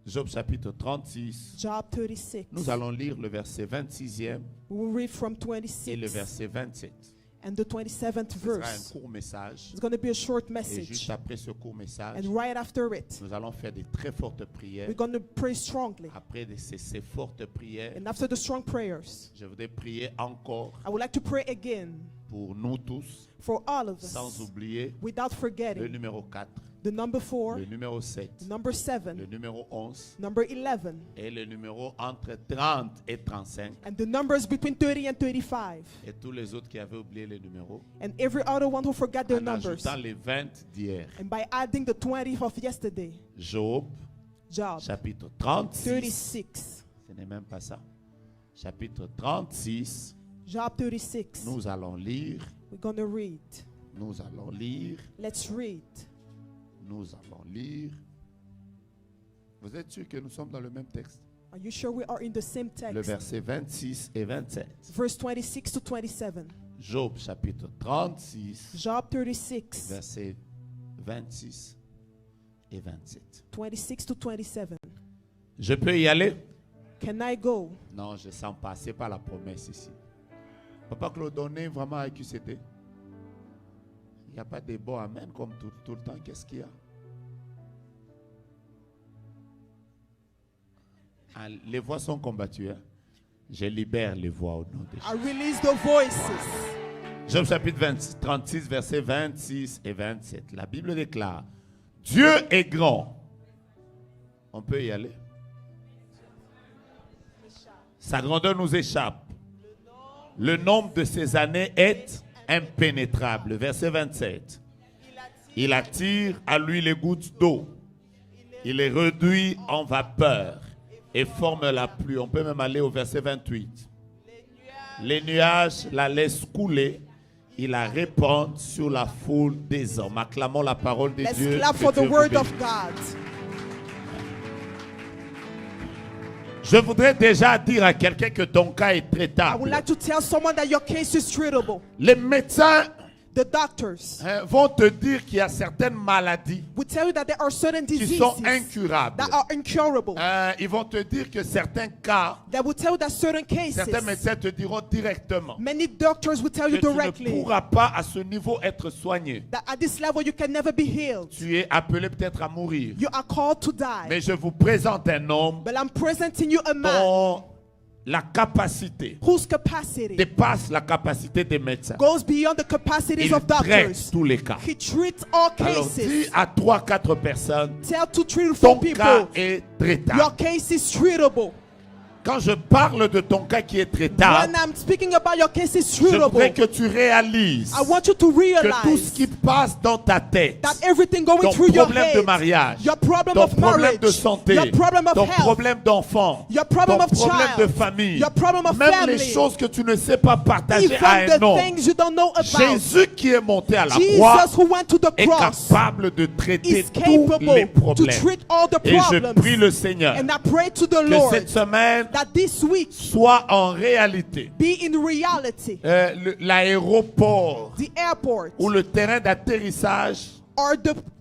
Job chapitre 36. Job 36. Nous allons lire le verset 26e We will read from et le 26 verset 27. and the 27th Ce sera un verse. court message. It's going to be a short Et juste message. après ce court message, And right after it, nous allons faire des très fortes prières. we're going to pray strongly. Après ces fortes prières, And after the strong prayers, je voudrais prier encore I would like to pray again pour nous tous, for all of sans us, oublier without le forgetting numéro 4, the number 4, le numéro 7, the number 7, le numéro 11 number 11, et le numéro entre 30 et 35. and the numbers between 30 and 35, Et tous les autres qui avaient oublié les numéros, and every other one who forgot their en numbers. ajoutant les 20 d'hier. And by adding the 20 of yesterday, Job, Job chapitre 36. 36. Ce n'est même pas ça. Chapitre 36. Job 36. Nous allons lire. We're going to read. Nous allons lire. Let's read. Nous allons lire. Vous êtes sûr que nous sommes dans le même texte? Are you sure we are in the same Le text? verset 26 et 27. Verse 26 to 27. Job chapitre 36, Job 36, verset 26 et 27. 26 to 27. Je peux y aller? Can I go? Non, je ne sens pas. Ce n'est pas la promesse ici. Papa Claude, on est vraiment à QCT. Il n'y a pas de bon amen comme tout le temps. Qu'est-ce qu'il y a? Ah, les voix sont combattues. Hein? Je libère les voix au nom de Jésus. I release the voices. Job chapitre 36, versets 26 et 27. La Bible déclare, Dieu est grand. On peut y aller. Sa grandeur nous échappe. Le nombre de ses années est impénétrable. Verset 27. Il attire à lui les gouttes d'eau. Il les réduit en vapeur et forme la pluie. On peut même aller au verset 28. Les nuages la laissent couler. Il la répand sur la foule des hommes. Acclamons la parole de Let's Dieu. clap Que for the Dieu vous word bénisse. of God. Je voudrais déjà dire à quelqu'un que ton cas est I traitable. would like to tell someone that your case is treatable. Les médecins The doctors vont te dire qu'il y a certaines maladies will tell you that there are certain qui diseases sont incurables. that are incurable. Ils vont te dire que certains cas, That will tell you that certain certains cases, médecins te diront directement many doctors will tell que you tu ne directly pourras pas à ce niveau être soigné. that at this level you can never be healed. Tu es appelé peut-être à mourir. You are called to die. Mais je vous présente un homme But I'm presenting you a man dont la capacité whose capacity dépasse la capacité des médecins. goes beyond the capacities Il of traite doctors. tous les cas. He treats all Alors dis cases. à 3-4 personnes, Tell 2-3 to ton 4 cas people est traitable. your case is treatable. Quand je parle de ton cas qui est traitable, When I'm speaking about your case is je voudrais treatable, que tu réalises I want you to que tout ce realize qui passe dans ta tête, that everything going ton through your problème de head, mariage, your problem ton of problème marriage, de santé, your problem of ton health, problème d'enfant, your problem ton of problème de child, famille, your problem of même family, les choses que tu ne sais pas partager à even un the homme. things you don't know about. Jésus qui est monté à la croix Jesus who went to the est cross capable de traiter is tous les capable to problèmes. treat all the Et je problems. prie le Seigneur And I pray to the que Lord cette semaine that this week soit en réalité be in reality l'aéroport the airport ou le terrain d'atterrissage or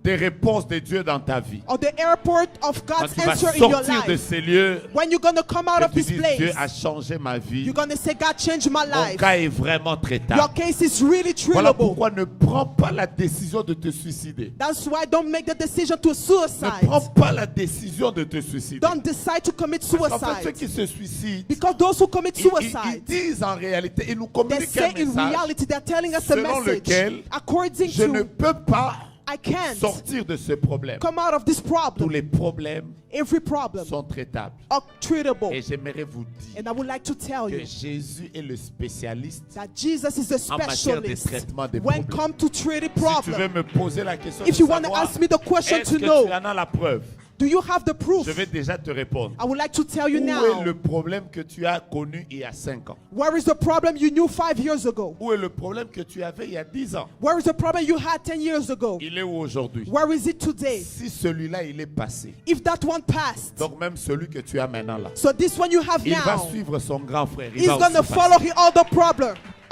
des réponses de Dieu dans ta vie. the airport of Quand God's tu vas answer in your sortir de life. ces lieux, When you're going to come out que of tu this dises, Dieu place, a changé ma vie. you're going to say, God changed my Mon life. cas est vraiment Your traitable. case is really Voilà treatable. pourquoi ne prends pas la décision de te suicider. That's why don't make the decision to Ne suicide. prends pas la décision de te suicider. Don't decide to commit Parce qu'en fait, ceux suicide. qui se suicident, Because those who commit ils suicide, disent en réalité, ils nous they communiquent un say in message. reality, they're telling us a selon message lequel according Je ne to, peux pas I can't sortir de ce problème. come out of this Tous problem. les problèmes Every problem sont traitables. are treatable. Et j'aimerais vous dire And I would like to tell que you Jésus est le spécialiste. that Jesus is the En matière de specialist traitement des when problèmes. come to treating Si tu veux problems. me poser la question If de you want to savoir, ask me the question est-ce to que know, tu en as la preuve? do you have the proof? Je vais déjà te répondre. I would like to tell you Où now. est le problème que tu as connu il y a 5 ans? Where is the problem you knew 5 years ago? Où est le problème que tu avais il y a 10 ans? Where is the problem you had 10 years ago? Il est où aujourd'hui? Where is it today? Si celui-là il est passé, If that one passed, donc même celui que tu as maintenant là, so this one you have il va now, suivre son grand frère. Il he's va going to aussi passer. follow all the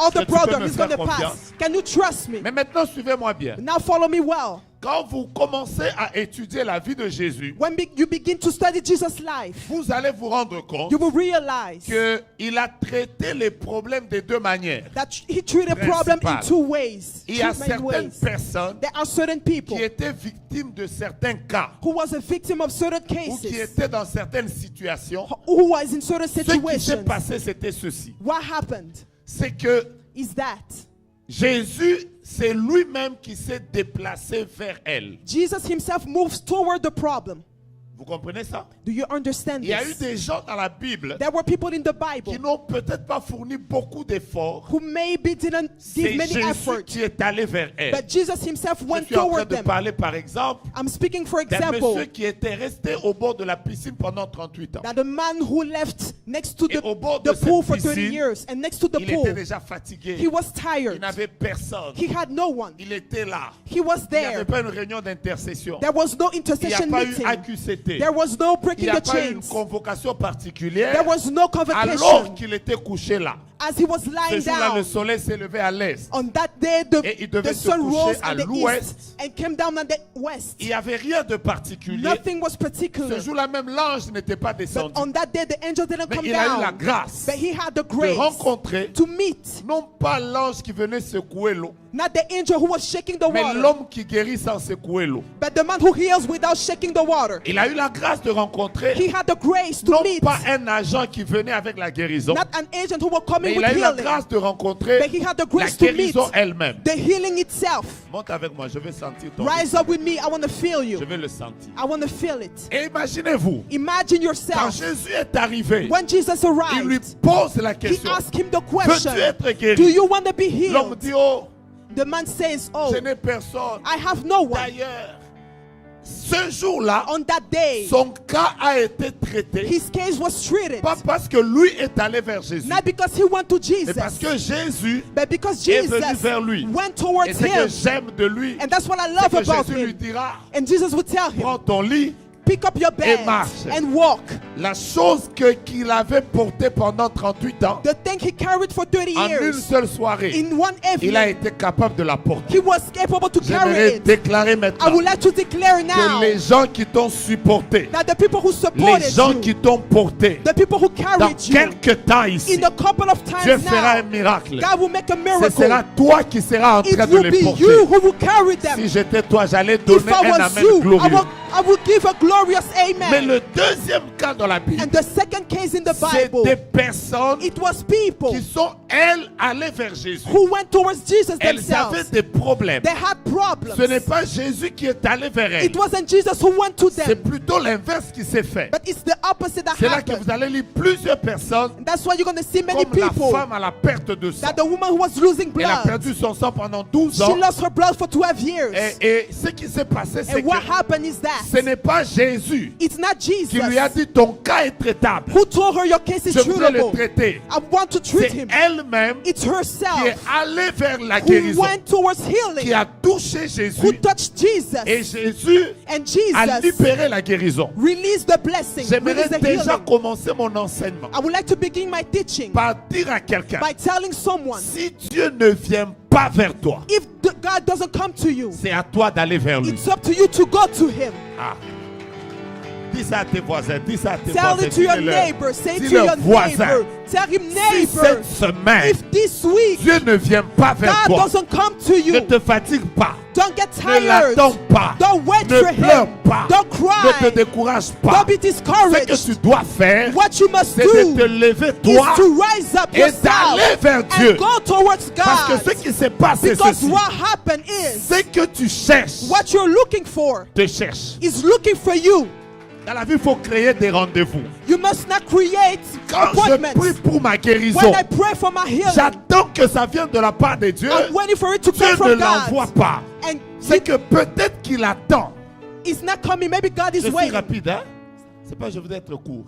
Est-ce que tu peux problem me is going to faire pass. confiance? Can you trust me? Mais maintenant, suivez-moi bien. Now follow me well. Quand vous commencez à étudier la vie de Jésus, you begin to study Jesus' life, vous allez vous rendre compte you will realize qu'il a traité les problèmes de deux manières. that he treated problem in Principal. two ways. Il y a Two main certaines ways. personnes There are certain people qui étaient victimes de certains cas who was a victim of certain ou qui cases, étaient dans certaines situations. who was in certain Ce qui s'est situations. passé, c'était ceci. What happened C'est que is that Jésus, c'est lui-même qui s'est déplacé vers elle. Jesus himself moves toward the problem. Vous comprenez ça? Do you understand Il y a eu this? des gens dans la Bible There were people in the qui Bible n'ont peut-être pas fourni beaucoup d'efforts. who maybe didn't give C'est many Jésus effort, qui est allé vers elle. but Jesus himself Je went suis en train toward de them. parler par exemple I'm speaking, for d'un example, monsieur qui était resté au bord de la piscine pendant 38 ans. that the man who left next to Et au bord the de cette pool for 30 piscine, years, and next to the Il était pool, déjà fatigué. he was Il tired. n'avait personne. He had no one. Il était là. He was Il n'y avait there. pas une réunion d'intercession. There was no Il n'y a intercession pas eu meeting. AQCT. There was no Il breaking n'y a the pas eu une chains. convocation particulière. There was no Alors convocation. qu'il était couché là. As he was Ce lying jour-là, le down, soleil s'est levé à l'est. on that day, Et il devait the se sun coucher rose à at the l'ouest. east and came down at the west. Il n'y avait rien de particulier. Nothing was Ce particular. jour-là, même l'ange n'était pas But descendu. on that day, the angel didn't Mais come il a eu la down. grâce But he had the de grace rencontrer to meet, non pas l'ange qui venait secouer l'eau, not the angel who was shaking the mais water, l'homme qui guérit sans secouer l'eau. but the man who heals without shaking the water. Il a eu la grâce de rencontrer He had the grace to non meet, pas un agent qui venait avec la guérison, not an agent who was mais coming il with a eu la healing, grâce de rencontrer but he had the la grace to meet guérison elle-même. the healing itself. Monte avec moi, je vais sentir ton Rise up with me. I want to feel Je you. vais le sentir. I want to feel it. Et imaginez-vous, Imagine quand yourself. Jésus est arrivé, When Jesus il lui arrived, pose la he question, asked him the question, veux-tu être do guéri? you want to be L'homme healed? dit, oh, The man says, oh, je n'ai personne. I have no one. D'ailleurs, ce jour-là, On that day, son cas a été traité, his case was treated, pas parce que lui est allé vers Jésus, not because he went to mais parce Jesus, que Jésus but because est venu Jesus vers lui. went Et towards ce que him. j'aime de lui, And that's what I c'est love que about Jésus lui him. dira, And Jesus would tell him, prends ton lit. pick up your bed marche. and walk. La chose qu'il avait portée pendant 38 ans, The thing he carried for 30 en une years, seule soirée, in one il a evening, été capable de la porter. he was capable to carry J'aimerais it. déclarer I maintenant would like to declare que now les gens qui t'ont supporté, that the people who les supported gens you, qui t'ont porté, the people who dans carried you, quelques temps ici, in a couple of Dieu times fera un now, miracle. God will make a Ce miracle. sera toi qui seras en It train de will les be porter. you who will carry them. Si j'étais toi, j'allais If donner I un was amen you, glorieux. I will give a glorious Mais amen. le deuxième cas dans la Bible, And the second case in the c'est Bible, des personnes it was people qui sont, elles, allées vers Jésus. who went towards Jesus Elles avaient themselves. des problèmes. They had problems. Ce n'est pas Jésus qui est allé vers elles. It wasn't Jesus who went to C'est them, plutôt l'inverse qui s'est fait. but it's the opposite that C'est là que happened. vous allez lire plusieurs personnes And that's why you're going to see many comme la people, femme à la perte de sang. that the woman who was losing Elle a blood, perdu son sang pendant 12 she ans. lost her blood for 12 years. Et ce qui s'est passé, c'est And what que happened is that ce n'est pas Jésus it's not qui lui a Jesus dit ton cas est traitable. who told her your case is Je voudrais le treatable. traiter. I want to treat C'est him. elle-même It's qui est herself allée vers la who guérison, went towards qui healing, a touché who Jésus touched Jesus, et Jésus and a Jesus libéré la guérison. released the blessing, J'aimerais released the déjà healing. commencer mon enseignement I would like to begin my teaching par dire à quelqu'un, by telling someone, si Dieu ne vient pas vers toi, if God doesn't come to you, c'est à toi d'aller vers lui. it's up to you to go to him. Ah. Dis ça à tes voisins, dis ça à tes Tell voisins. it to your dis-le-leur. neighbor. Say to Dis-le your voisin. neighbor. Tell him, Si neighbor, cette semaine, if this week Dieu ne vient pas vers God toi, doesn't come to ne you, te fatigue pas, don't get ne tired. l'attends pas, Don't wait ne for pleure him. pas, Don't ne te cry. décourage Don't pas. be Ce que discouraged. tu dois faire, What you must c'est de te do lever is toi to rise up et yourself d'aller vers Dieu. and go towards Parce que ce God. qui se passe, c'est Because ceci. what happened is, Ce que tu cherches, what you're looking for te cherche. is looking for you. Dans la vie, il faut créer des rendez-vous. You must not create Quand je prie appointments. pour ma guérison, When I pray for my healing, j'attends que ça vienne de la part de Dieu. I'm waiting for it to Dieu come ne from l'envoie God. pas. And C'est que peut-être qu'il attend. it's not coming. Maybe God Je is suis waiting. rapide, hein? C'est pas je voudrais être court.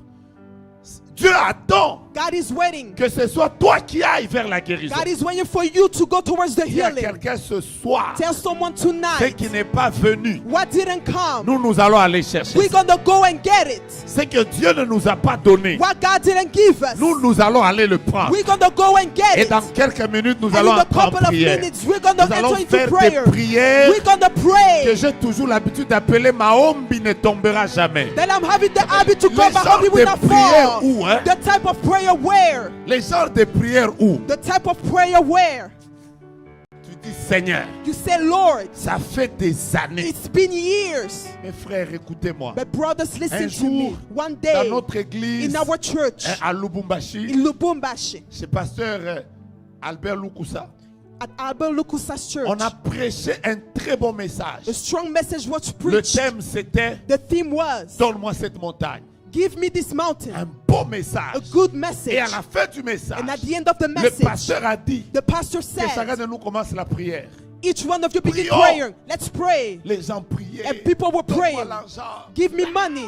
Dieu attend God is waiting. que ce soit toi qui ailles vers la guérison. God is waiting for you to go towards the Il y a healing. quelqu'un ce soir, Tell someone ce tonight qui n'est pas venu. what didn't come. Nous allons aller chercher. We're going to go and get it. Ce que Dieu ne nous a pas donné, What God didn't give us. nous allons aller le prendre. We're going to go and get Et it. dans quelques minutes, nous And allons in a entrer en couple of prière. minutes, we're going to Nous allons enter into faire des prayer. prières We're going to que pray. j'ai toujours l'habitude d'appeler Mahombi ne tombera jamais. Then I'm having the habit to Les go, but genres hoping will de not prières fall. où, hein? The type of prayer where? Les genres de prières où The type of prayer where? tu dis Seigneur, You say, Lord, ça fait des années. it's been years. Mes frères, écoutez-moi. But brothers, listen Un to me. jour, One Dans day, notre église in our church, à Lubumbashi, in Lubumbashi, chez pasteur Albert Lukusa, at Albert Lukusa's church, on a prêché un très bon message. a strong message was Le preached. thème c'était The theme was, donne-moi cette montagne. give me this mountain. Un beau A message. good Et message. à la fin du message, And at the end of the le message, pasteur a dit the pastor que chacun said, de nous commence la prière. each one of you begin Prions. praying. Let's pray. Les gens priaient. And people were Donne-moi praying. l'argent. Give me money.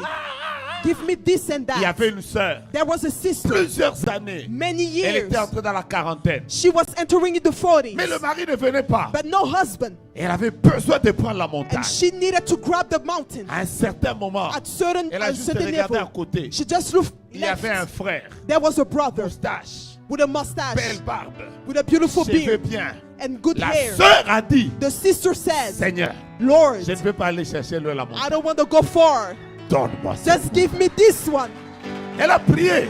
Give me this and Il y that. avait une sœur, There was a sister, plusieurs années. many Elle years. était entrée dans la quarantaine. She was entering into 40s, Mais le mari ne venait pas. but no husband. Elle avait besoin de prendre la montagne. And she needed to grab the mountain. À un certain moment, At certain, elle a juste certain regardé à level, côté. she just looked Il y avait un left. frère, There was a brother moustache, with a mustache, belle barbe, with a beautiful cheveux beard bien. and good La hair. sœur a dit, The sister said, Seigneur, Lord, je ne veux pas aller chercher le la I montagne. don't want to go far. Donne-moi ça. Just give me this one. Elle a prié.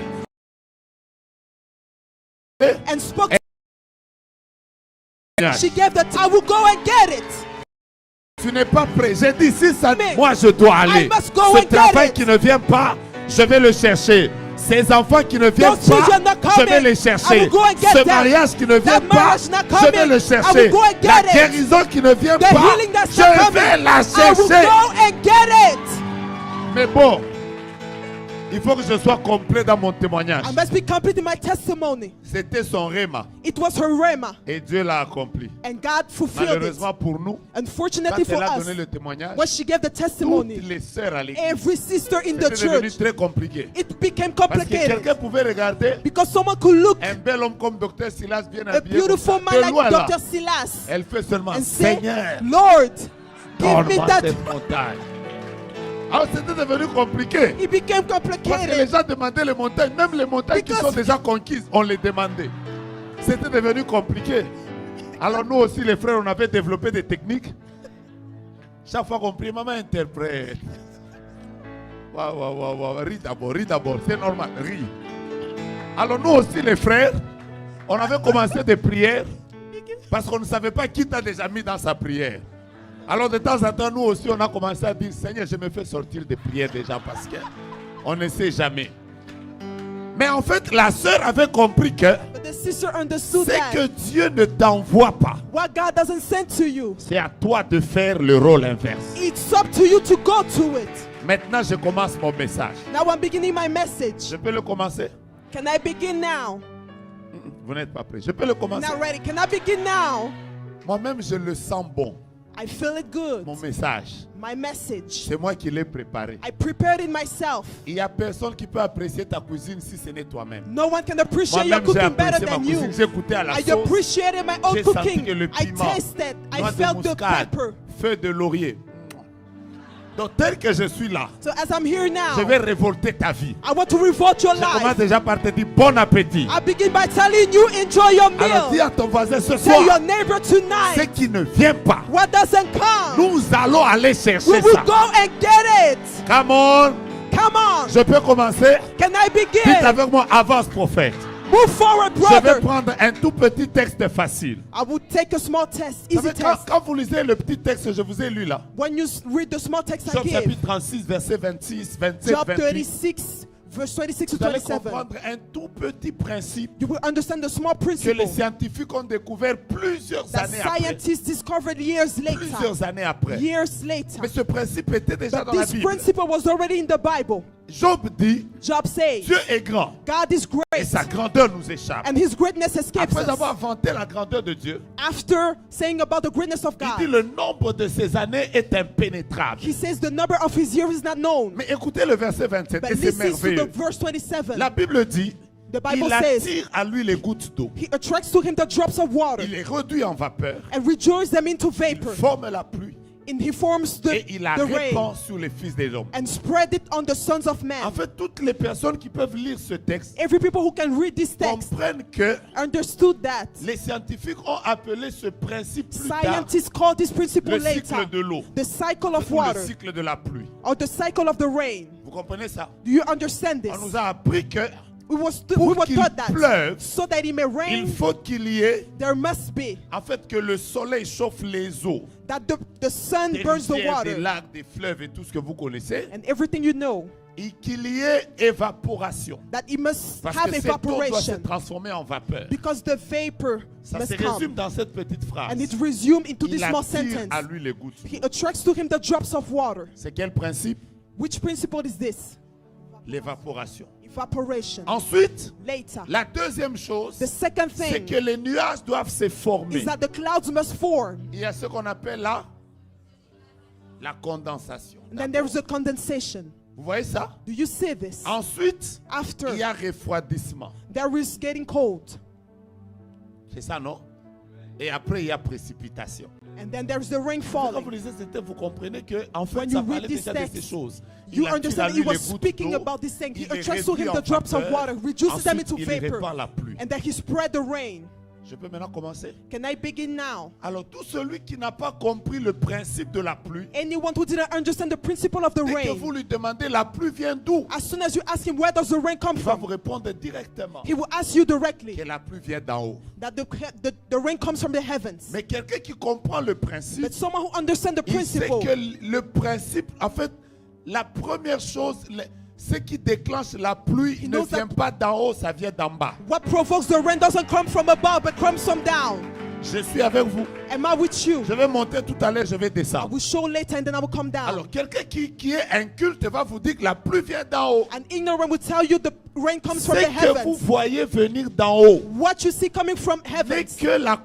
And spoke. Seigneur, She gave the I will go and get it. tu n'es pas prêt. J'ai dit, si ça, Mais moi je dois aller. I must go Ce and get travail it. qui ne vient pas, je vais le chercher. Ces enfants qui ne viennent Those children pas, not je vais coming. les I chercher. will go and get Ce them. mariage qui ne vient That pas, marriage not je vais coming. le I chercher. will go and La get it. guérison qui ne vient The pas, healing that's je not vais coming. la I will chercher. go and get it. Mais bon, il faut que je sois complet dans mon témoignage. I must be complete in my testimony. C'était son réma It was her rhema, et Dieu l'a accompli. and God fulfilled it. Malheureusement pour nous, quand Unfortunately for elle a us, donné le témoignage, when she gave the toutes testimony, les sœurs à l'église, every sister in the c'était devenu church, très compliqué. it became Parce que complicated quelqu'un pouvait regarder because someone could look un bel homme comme Dr Silas bien a habillé comme ça, beautiful man de like loin là. Dr. Silas Elle fait seulement and say, Seigneur, Lord, give me donne-moi that. cette montagne. Alors c'était devenu compliqué. It became Parce que les complicated gens demandaient les montagnes, même les montagnes qui Because- sont déjà conquises, on les demandait. C'était devenu compliqué. Alors nous aussi, les frères, on avait développé des techniques. Chaque fois qu'on prie, maman interprète. Waouh, ris d'abord, c'est normal, ris. Alors nous aussi, les frères, on avait commencé des prières parce qu'on ne savait pas qui t'a déjà mis dans sa prière. Alors de temps en temps, nous aussi, on a commencé à dire, Seigneur, je me fais sortir des prières déjà parce que on ne sait jamais. Mais en fait, la sœur avait compris que but the sister understood c'est that que Dieu ne t'envoie pas. what God doesn't send to you, C'est à toi de faire le rôle inverse. it's up to you to go to it. Maintenant, je commence mon message. Now I'm beginning my message. Je peux le commencer? Can I begin now? Vous n'êtes pas prêt. Je peux le commencer? Not ready. Can I begin now? Moi-même, je le sens bon. I feel it good. Mon message, My message. c'est moi qui l'ai préparé. I prepared it myself. Il n'y a personne qui peut apprécier ta cuisine si ce n'est toi-même. No one can appreciate your Moi-même, j'ai cooking better apprécié ma than you. cuisine. J'ai goûté à la I sauce, appreciated my own j'ai senti cooking. que le I piment, tasted. I noix de felt the muscade, pepper. feuille de laurier. Donc tel que je suis là, So as I'm here now, je vais révolter ta vie. I want to revolt your Je commence life. déjà par te dire bon appétit. I begin by telling you, enjoy your Alors dis meal. à ton voisin ce Tell your soir, neighbor ce tonight, qui ne vient pas, what doesn't come, nous allons aller we chercher will ça. go and get it. Come on, Come on. je peux commencer? Can I Dites begin? avec moi, avance prophète. Move forward, Je vais brother. prendre un tout petit texte facile. I will take a small test, Vous easy savez, quand, test. quand vous lisez le petit texte que je vous ai lu là, When you read the small text I Job give, chapitre 36, verset 26, 27, Job 28, 36, verse 26 to vous allez 27, comprendre un tout petit principe you will understand the small que les principle scientifiques ont découvert plusieurs that années après. scientists discovered years Plusieurs later. années après. Years later. Mais ce principe était déjà But dans la this Bible. principle was already in the Bible. Job dit, Job says, Dieu est grand God is et great sa grandeur nous échappe. and his greatness escapes Après us. avoir vanté la grandeur de Dieu, After saying about the greatness of il dit God, le nombre de ses années est impénétrable. he says the number of his years is not known. Mais écoutez le verset 27 But et c'est listen to the merveilleux. verse 27. La Bible dit, The Bible il says, attire à lui les gouttes d'eau. he attracts to him the drops of water Il les réduit en vapeur, and rejoins them into il vapor. forme la pluie And he forms et il la the rain répand sur les fils des hommes. and spread it on the sons of En man. fait, toutes les personnes qui peuvent lire ce texte Every people who can read this text comprennent que understood that. les scientifiques ont appelé ce principe plus tard Scientists call this principle le later cycle de l'eau the cycle of ou le water cycle de la pluie. or the cycle of the rain. Vous comprenez ça? Do you understand this? On nous a appris que We pour were qu'il taught that pleuve, so that it may il rain, faut qu'il y ait, there must be en fait, que le soleil chauffe les eaux. that the sun Des burns the rivières, des water lacs, des fleuves et tout ce que vous connaissez. and everything you know, Et qu'il y ait évaporation. that it must Parce have que cette eau doit se evaporation transformer en vapeur. because the vapor Ça must se résume come dans cette petite phrase. and it resumed into this Il small attire sentence. à lui les gouttes. He attracts to him the drops of water. C'est quel principe? Which principle is this? L'évaporation. Evaporation. Ensuite, Later, la deuxième chose, the second c'est thing que les nuages doivent se former. is that the clouds must form. Il y a ce qu'on appelle la condensation. And then there is a condensation. Vous voyez ça? Do you see this? Ensuite, After, il y a refroidissement. there is getting cold. C'est ça, non? Et après, il y a précipitation. And then there is the rain Quand vous falling. lisez ce texte, vous comprenez que en fait, When ça you read parlait this déjà de ces text, choses. You Il attire à understand lui he was les gouttes speaking d'eau, about this thing. He il les attracts to réduit him en the drops of vapeur, water, reduces them ensuite, into il vapor, répand la pluie. and then he spread the rain. Je peux maintenant commencer? Can I begin now? Alors, tout celui qui n'a pas compris le principe de la pluie, Anyone who didn't understand the principle of the dès que vous rain, lui demandez la pluie vient d'où, as soon as you ask him where does the rain come il va vous from, répondre directement he will ask you directly que la pluie vient d'en haut. that the rain comes from the heavens. Mais quelqu'un qui comprend le principe, But someone who understands the il sait principle, que le principe, en fait, la première chose, ce qui déclenche la pluie He ne knows vient that- pas d'en haut, ça vient d'en bas. what provokes the rain doesn't come from above but comes from down. Je suis avec vous. Am I with you? Je vais monter tout à l'heure, je vais I descendre. will show later and then I will come down. Alors, quelqu'un qui est inculte va vous dire que la pluie vient d'en haut. An ignorant will tell you the rain comes Ce from the que vous heavens. voyez venir d'en haut What you see coming from n'est heavens que la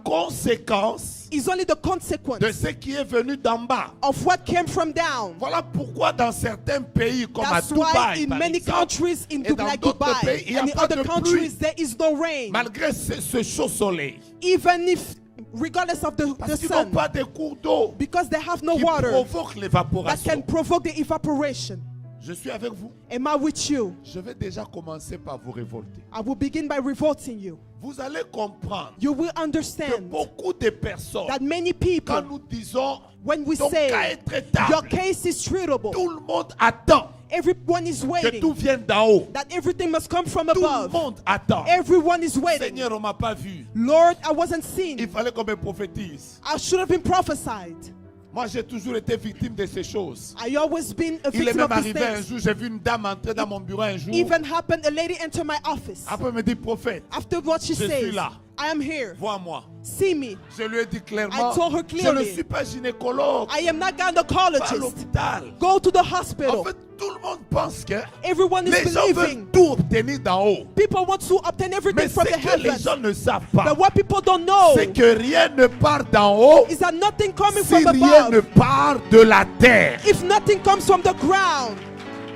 conséquence is only the de consequence ce qui est venu d'en bas. of what came from down. Voilà pourquoi dans certains pays comme à That's why Dubaï, in par many exemple, countries, in et dans like d'autres Dubai pays, il n'y a and in pas de other pluie. countries, there is no rain. malgré ce chaud soleil, Even if, regardless of the parce qu'ils n'ont sun, pas de cours d'eau because they have no qui water provoquent that l'évaporation. can provoke the evaporation. Je suis avec vous. Am I with you? Je vais déjà commencer par vous révolter. I will begin by revolting you. Vous allez comprendre You will que understand beaucoup de personnes, that many quand people, nous disons when we ton cas say est traitable, your case is treatable, tout le monde attend everyone is que waiting, tout vienne d'en haut. that everything must come from Tout le above. monde attend. Everyone is waiting. Seigneur, on m'a pas vu. Lord, I wasn't Il seen. fallait qu'on me prophétise. I should have been prophesied. Moi, j'ai toujours été victime de ces choses. I always been a Il est victim même of these arrivé un things. jour, j'ai vu une dame entrer dans mon bureau un jour. Even happened, a lady entered my office. Après, elle me dit, prophète, After what she Je suis says, là. I am here. vois-moi. See me. Je lui ai dit clairement, I told her je ne clearly, suis pas gynécologue. I am not Pas à gynecologist. l'hôpital. Go to the En hospital. fait, tout le monde pense que Everyone is les gens veulent believing. tout obtenir d'en haut. People want to obtain everything Mais from ce the que les heavens. gens ne savent pas, But what people don't know c'est que rien ne part d'en haut is that nothing coming si from rien ne above. part de la terre. If nothing comes from the ground,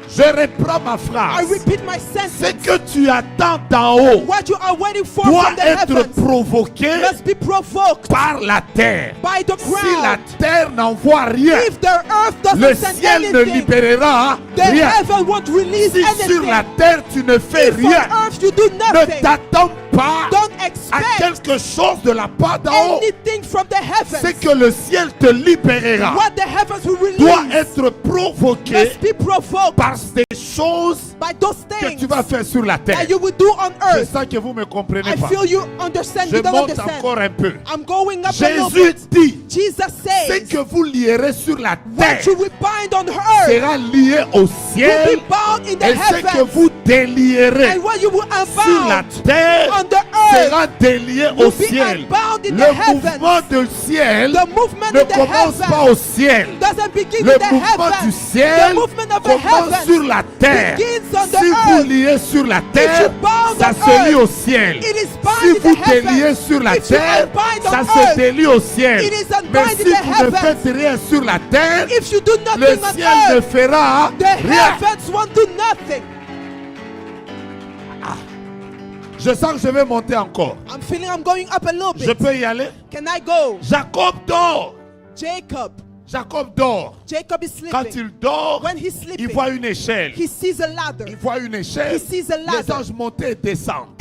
Je reprends ma I phrase. repeat my Ce sentence. que tu attends d'en haut What you are waiting for doit from the être heavens provoqué must be provoked par la terre. by the Si la ground. terre n'envoie rien, If the earth le doesn't send ciel ne anything, libérera the rien. heaven won't release Si sur anything. la terre tu ne fais If rien, on earth you do ne nothing, t'attends pas don't à expect quelque chose de la part d'en haut. anything from the C'est heavens. que le ciel te libérera. What the heavens will Doit release être provoqué must be provoked par ces choses by those que things tu vas faire sur la terre. that you will do on Je earth. sens que vous me comprenez I pas. feel you understand. Je You don't monte understand. encore un peu. I'm going up a little Jésus bit. dit, Jesus ce says, que vous lierez sur la terre what you will bind on earth sera lié au will ciel, be bound in the et ce que heavens, vous délierez and what you will sur la unbound terre on the earth sera délié au will be ciel. unbound in Le the heavens. mouvement du ciel The movement ne in the commence pas heavens au ciel. doesn't begin Le in the mouvement du heavens. ciel The movement of the commence heavens sur la terre. begins on the Si vous earth. liez sur la you terre, bound ça on se lie earth, au ciel. it is bound Si in vous the heavens. déliez sur la If you terre, unbind on ça earth, se délie au ciel. it is unbind Mais in si the vous ne heavens. faites rien sur la terre, If you do le nothing on ciel ne earth, fera the rien. heavens won't do nothing. Je sens que je vais monter encore. I'm feeling I'm going up a little Je bit. peux y aller? Can I go? Jacob dort. Jacob dort. Jacob is Quand sleeping. il dort, When he's il sleeping, voit une échelle. he sees a ladder. Il voit une échelle. He sees a Les ladder. anges montaient et descendent.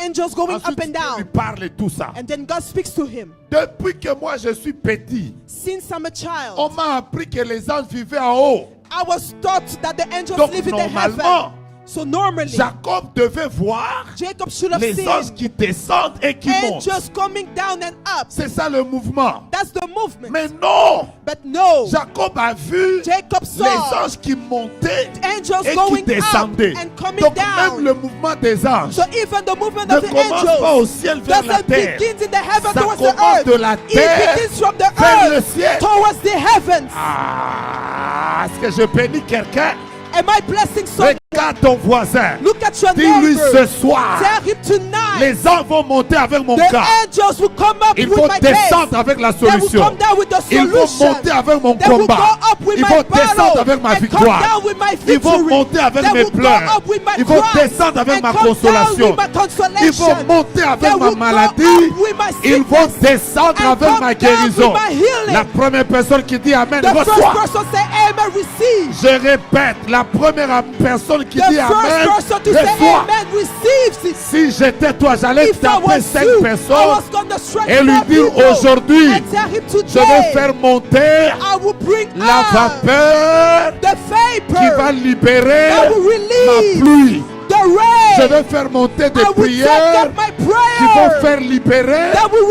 Angels going Ensuite, up and Dieu lui down. parle et tout ça. And then God speaks to him. Depuis que moi je suis petit, Since I'm a child, on m'a appris que les anges vivaient en haut. I was taught that the angels Donc live in the normalement, heaven. So normally, Jacob devait voir Jacob should have les anges seen qui descendent et qui montent. angels coming down and up. C'est ça le mouvement. That's the movement. Mais non, But no, Jacob a vu Jacob les saw anges qui montaient angels et qui going up descendaient. and coming Donc même down. le mouvement des anges So even the movement ne of the commence pas angels au ciel vers la doesn't terre. begin in the heaven Ça towards the commence earth. de la terre It begins from the vers le earth ciel. towards the heavens. Ah, est-ce que je bénis quelqu'un? Am I blessing someone? Regarde ton voisin. Look at your Dis-lui neighbor. ce soir, Tell him tonight. les anges vont monter avec mon The cas. angels will come up Ils with vont my case. descendre avec la They will solution. come down with the Ils vont solution. monter avec mon They will combat. go up with Ils my vont descendre battle avec ma and come victoire. down with my Ils vont victory. monter avec They mes will go pleurs. up with my Ils vont cries descendre avec and ma come down consolation. with my consolation. Ils vont monter avec They ma will go maladie. up with my Ils vont sickness descendre and avec come ma down guérison. with my healing. La première personne qui dit Amen, The first reçoit. person say amen, receive. Je répète, la première personne qui The dit first Amen, person to say reçoit. amen receives it. Si j'étais toi, j'allais If I taper was 5 you, I personnes was going to strike et lui four dire people aujourd'hui, and tell him je vais today, faire monter I will bring la up vapeur the qui vapor va libérer that will ma release pluie. the rain. Je vais faire monter des I will prières take up my qui vont prayer faire libérer that will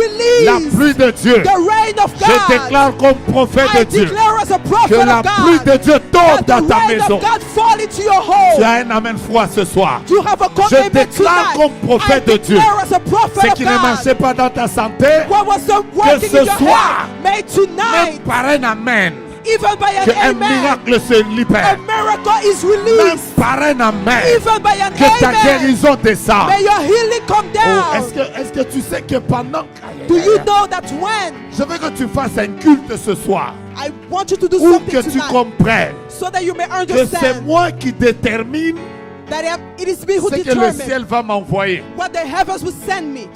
la release pluie de Dieu. the rain of Je God. déclare comme prophète I de Dieu declare as a que prophet la of pluie God de Dieu tombe that dans the ta rain maison. of God fall into your Tu home. as un amen froid ce soir. You have a Je commitment déclare tonight. comme prophète I de Dieu declare as a ce prophet qui of ne God. marchait pas dans ta santé, What was not working ce in your soir, head, may même tonight, par un amen, even by que an un amen, miracle se a libère. miracle is Même released. par un amen, Even by an que ta amen, guérison descende. may your healing come Oh, down. est-ce que tu sais que pendant... Do you know that when Je veux que tu fasses un culte ce soir, I want you to do ou something que tu tonight, comprennes so that you may que c'est understand moi qui détermine that it is me who ce que le determines ciel va m'envoyer. what the heavens will send me.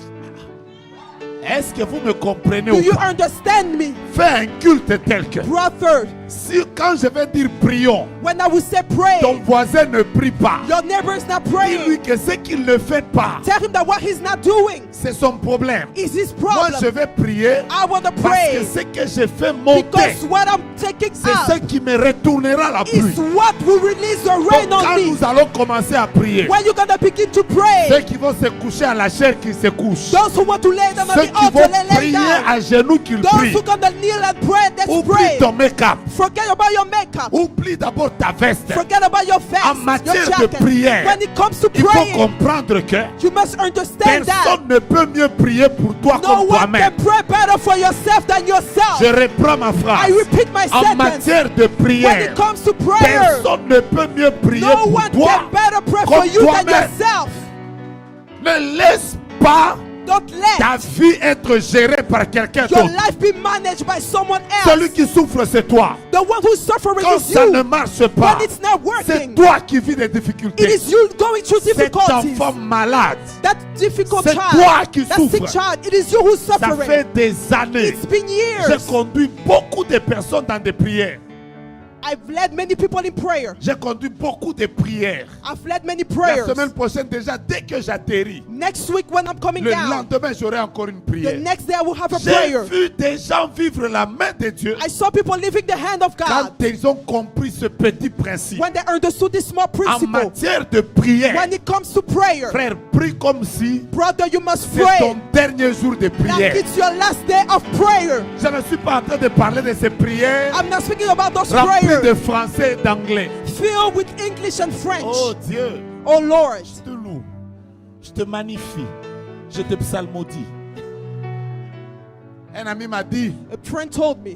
Est-ce que vous me comprenez Do ou you pas? understand me, Fais un culte tel que... brother? Si quand je vais dire prions, When I will say pray, ton voisin ne prie pas. your neighbor is not Dis-lui praying. que ce qu'il ne fait pas, Tell him that what he's not doing c'est son problème. is his Moi, je problem. vais prier I want to parce que pray ce que je fais monter, because what I'm taking c'est ce out qui me retournera la is pluie. what will release the rain Donc, on quand me. nous allons commencer à prier, When you're gonna begin to ceux pray, qui vont se coucher à la chair, qui se couchent. those who want to lay down on Ceux the qui altar, vont they lay prier down. à genoux, qu'ils Those prient. who gonna kneel and pray, let's Oublie pray. ton make-up. Forget about your makeup. Oublie d'abord ta veste. Forget about your vest, En your matière de jacket. prière, When it comes to Il faut praying, comprendre que you must understand that personne ne peut mieux prier pour toi no comme one toi-même. can pray better for yourself than yourself. Je reprends ma phrase. I repeat my En sentence. matière de When prière, it comes to prayer, personne ne peut mieux prier no pour one toi. can better pray for comme you than toi-même. yourself. Ne laisse pas Don't ta let vie être gérée par quelqu'un your d'autre. life be managed by someone Celui else. qui souffre, c'est toi. The one who's suffering Quand is ça ne you. marche pas, When it's not c'est working, toi qui vis des it difficultés. is you going through Cet difficulties. enfant malade, That difficult c'est child, toi qui that sick souffres. child, it is you who's ça suffering. fait des années. It's been J'ai years. conduit beaucoup de personnes dans des prières. I've led many people in prayer. J'ai conduit beaucoup de prières. I've led many La prayers. semaine prochaine déjà, dès que j'atterris, Next week when I'm coming le down, lendemain j'aurai encore une the prière. next day I will have a J'ai prayer. vu des gens vivre la main de Dieu I saw people living the hand of quand God ils ont compris ce petit principe. when they understood this small En principle. matière de prière, When it comes to prayer, frère, prie comme si brother, you must c'est pray ton dernier jour de that prière. it's your last day of prayer. Je ne suis pas en train de parler de ces prières I'm not speaking about those remplies prayers de français et d'anglais. filled with English and French. Oh Dieu, Oh Lord, je te loue, je te magnifie, je te psalmodie. Un ami m'a dit, a friend told me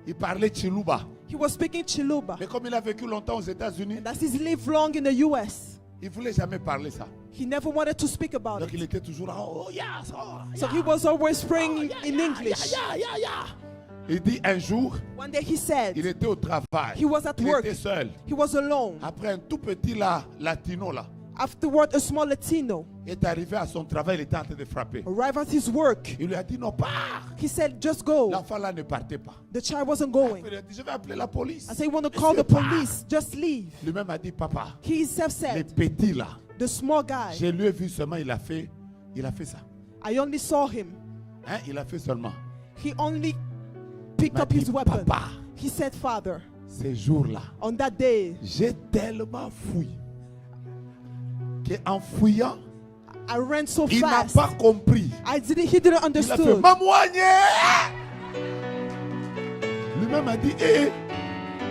il parlait Chiluba. he was speaking Chiluba, Mais comme il a vécu longtemps aux États-Unis, and that he's lived long in the U.S. il ne voulait jamais parler ça. He never wanted to speak about Donc it, il était toujours là, oh yes, oh, so he was always praying in English. Il dit un jour, One day he said il était au travail. he was at Il work. était seul. He was alone. Après un tout petit là, latino là, Afterward, a small Latino est arrivé à son travail, il était en train de frapper. arrived at his work. Il lui a dit non, pars. He said, just go. L'enfant là ne partait pas. The child wasn't going. Il a dit, je vais appeler la police. I said, you want to call the police? Just leave. Lui-même a dit, papa, He himself les said, petits là, the small guy, je lui ai vu seulement, il a fait ça. I only saw him. Hein? Il a fait seulement. He only picked m'a up his dit, weapon. papa, He said, Father, ces jours-là, on that day, j'ai tellement fouillé qu'en fouillant, I ran so il n'a fast. pas compris. He didn't Il a fait understand. Mamouagné. Lui-même a dit,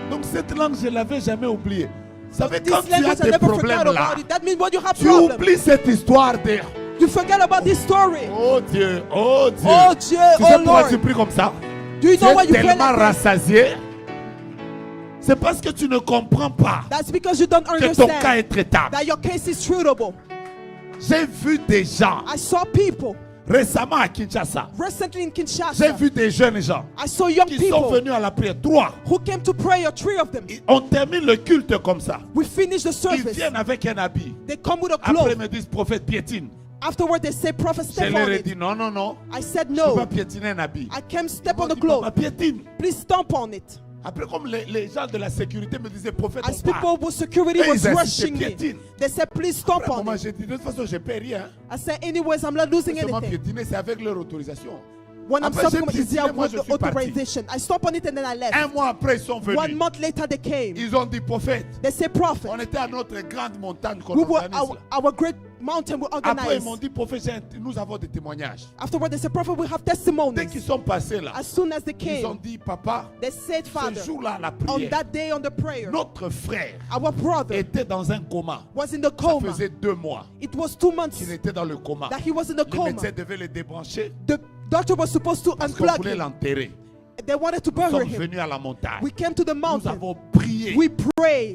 donc cette langue, je ne l'avais jamais oubliée. Vous savez, quand This tu as language, I des never forgot problèmes là, about it. That means when you have tu problems, oublies cette histoire de... you forget about this story. Oh Dieu, oh Dieu. Oh Dieu, Tu sais oh pourquoi Lord. tu pries comme ça? Do you Tu know why es you pray tellement like that? rassasié. C'est parce que tu ne comprends pas That's because you don't que ton cas understand est traitable. that your case is treatable. J'ai vu des gens I saw people récemment à Kinshasa. recently in J'ai Kinshasa. vu des jeunes gens I saw young qui sont people venus à la prière. 3. who came to prayer, 3 of them. On termine le culte comme ça. We finished the Ils service. viennent avec un habit. They come with a Après, ils cloth. me disent, prophète, piétine. Afterward, they say, Prophet, Je step leur on ai it. dit, non, non, non. I said, Je ne peux pas no. piétiner un habit. I can't step Ils on m'ont the dit, cloth. papa, piétine. Please stomp on it. Après, comme les gens de la sécurité me disaient, prophète, As on part. people with security Hey, was ils insistaient, rushing me, piétine. they said, please stomp Après, on moi, it. j'ai dit, de toute façon, je ne paie rien. I said, anyways, I'm not losing Seulement anything. piétiner, c'est avec leur autorisation. When I'm Après, stomping on j'ai it, it's piétiné, moi, with je the suis parti. authorization. I stomp on it and then I left. Un mois après, ils sont 1 venus. month later, they came. Ils ont dit, prophète, They say, Prophet, on était à notre grande montagne qu'on we were organise là. our great mountain we Après, ils organized. m'ont dit, prophète, nous avons des témoignages. Afterward, they said, Prophet, we have Dès testimonies. qu'ils sont passés là, As soon as they ils ont came, dit, papa, they said, ce Father, jour-là, à la on prière, that day on the prayer, notre frère our brother était dans un coma. was in the Ça coma. faisait 2 mois It was 2 months qu'il était dans le coma. that he was in the Le coma. médecin devait le débrancher The doctor was supposed to parce qu'on unplug voulait him. l'enterrer. They wanted to Nous bury sommes him. venus à la montagne. We came to the Nous mountain. avons prié We et